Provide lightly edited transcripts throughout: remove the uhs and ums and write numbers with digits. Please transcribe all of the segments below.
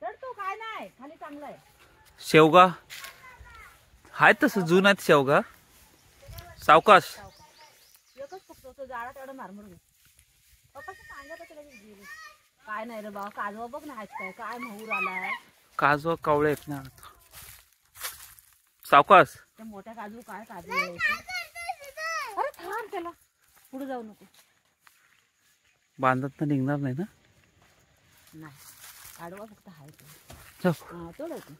चढतो काय नाही, खाली चांगलं आहे. शेवगा हाय तसं जुन आहेत शेवगा. सावकाश एकच फक्त तो जाळा तेवढा मारमर घे. पप्पाचं सांगत होतं लगेच गेले. काय नाही रे बाबा, काजवा बघ ना आहेत काय, काय मोहूर आलाय. काजवा कावळे आहेत ना. सावकाश त्या मोठ्या काजू काय काजू आहे. अरे थांब, त्याला पुढे जाऊ नको. बांधत निघणार नाही ना. नाही आडवा फक्त हाय जाऊ. तोडायचं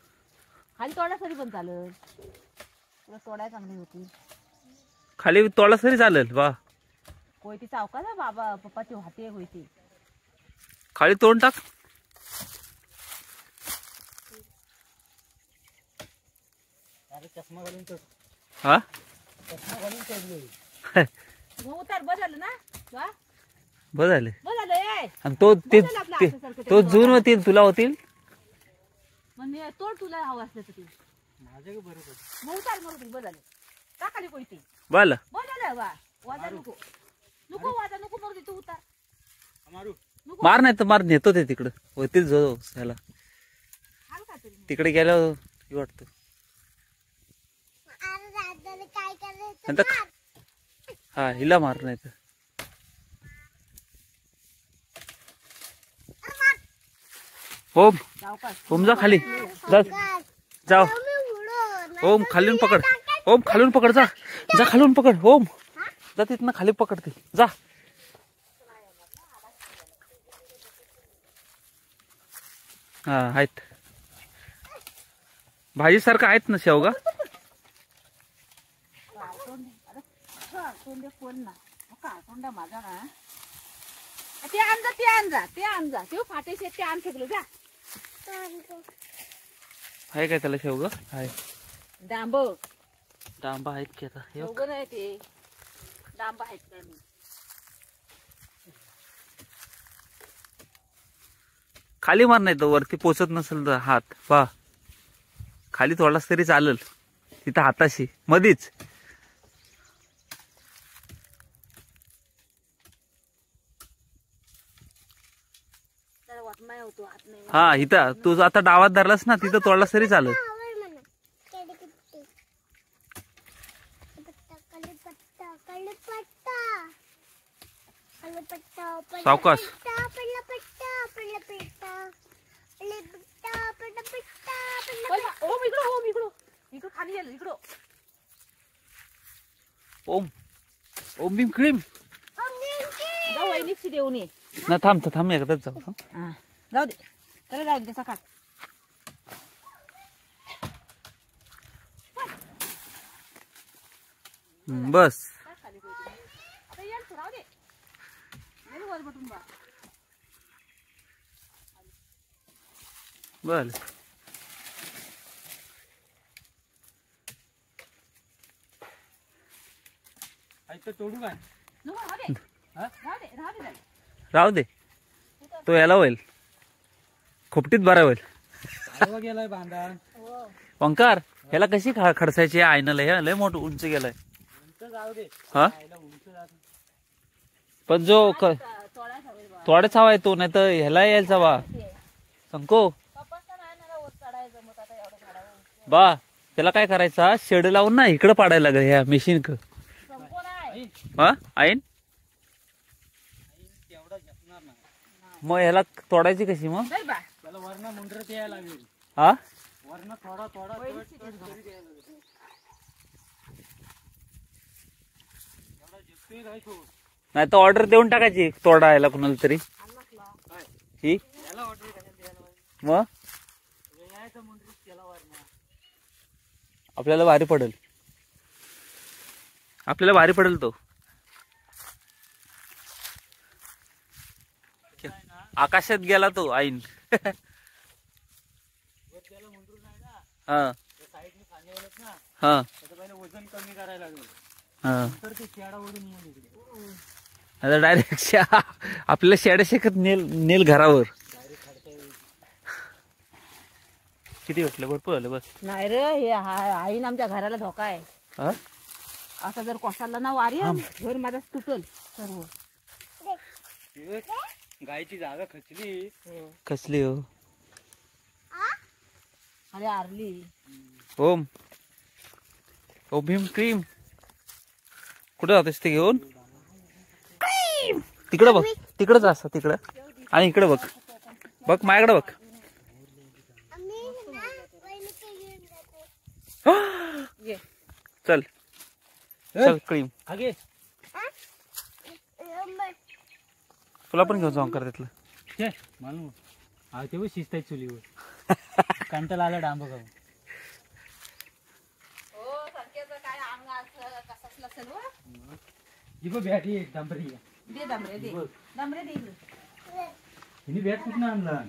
खाली तोडा तरी पण चालेल. तुला तोडाय चांगली होती. खाली तोडला तरी चालेल. वा कोयती चावका ना बाबा, पप्पाची हाती होती. खाली तोंड टाक. चष्मा घालून चढ. हा चष्मा घालून चढलोय. उतार बदल ना. बरं झाले. बदल आणि तो जून होतील तुला होतील. म्हणजे तोड तुला हवं असलं तर ते माझ्या बरोबर मग उतार मग बदल टाकाली कोयती बल बदल वा वाजा नको नको वाजा नको मग तू उतार मारू. मार नाही तर मार. नेतो ते तिकडं होतील जो ह्याला. तिकडे गेल्यावर वाटतं. हा हिला मार नाही तर. ओम ओम जा खाली जा. जाओ ओम खालून पकड. ओम खालून पकड. जा जा खालून पकड. ओम जा तिथनं खाली पकडते. जा हा आहेत. भाजी सारखं आहेत ना शेवगा. माझा ना ते आण जा, ते आण जा, ते आण जा. ते फाटे ते आण फेकलं जा. आहे काय त्याला शेवगा. आहे डांब डांबा आहेत की आता. शेवगा नाही ते डांब आहेत काय. मी खाली मार नाही तर वरती पोचत नसेल तर हात पा खाली थोडाच तरी चालेल. तिथं हाताशी मधीच. हा इथं तू आता डावात धरलास ना तिथं तोडलास तरी चालेल. सावकाश ओम ओम भीम क्रीम देऊ नये ना. थांब थांब एकदाच जाऊ. जाऊ दे त्याला जाऊ दे सकाळ. बस बर. तोडू काय. राहू दे. तो याला होईल खोपटीत बरा होईल. गेलाय बांधा. ओंकार ह्याला कशी खडसायची आयनाला. हे लय मोठं उंच गेलाय. हा पण जो थोडाच हवा आहे तो. नाही तर ह्याला यायचा बा संको बा. त्याला काय करायचा शेड लावून ना इकडं पाडायला लागेल ह्या मेशीन क. हा आईन मग ह्याला तोडायची कशी मग. त्याला वरना मुंडरत यायला लागेल. हा वरना थोडा थोडा नाही तर ऑर्डर देऊन टाकायची तोडायला कुणाला तरी. ही मग आपल्याला भारी पडेल. आपल्याला भारी पडेल तो. आकाशात गेला तो आईन. हा हा वजन कमी करायला लागेल. हा ते शेडा ओढून आता डायरेक्ट आपल्याला शेड्या शेकत नेल घरावर. किती भेटलं. भरपूर झालं बस. नाही रे हे आईन आमच्या घराला धोका आहे. आता जर कोसाला ना वारी घर माझा तुटल सर्व. गायची जागा खचली. कसली हो. अरे आरली ओम ओ भीम क्रीम कुठे जातेस ते घेऊन तिकडं बघ तिकडं जा असं तिकडं आणि इकडे बघ बघ माझ्याकडे बघ ये चल चल क्रीम आगे तुला पण घेऊन जाऊन कर तिथलं छे मालूम ते बघ शिजतायत चुलीवर कंटाळा आला डांब खाऊन हो सारख्याचं काय अंग असं कसं असेल हो ही बघ बॅटी डांबरी दे दमरे दे दमरे दे इकडे. हिने बॅट कुठं आणला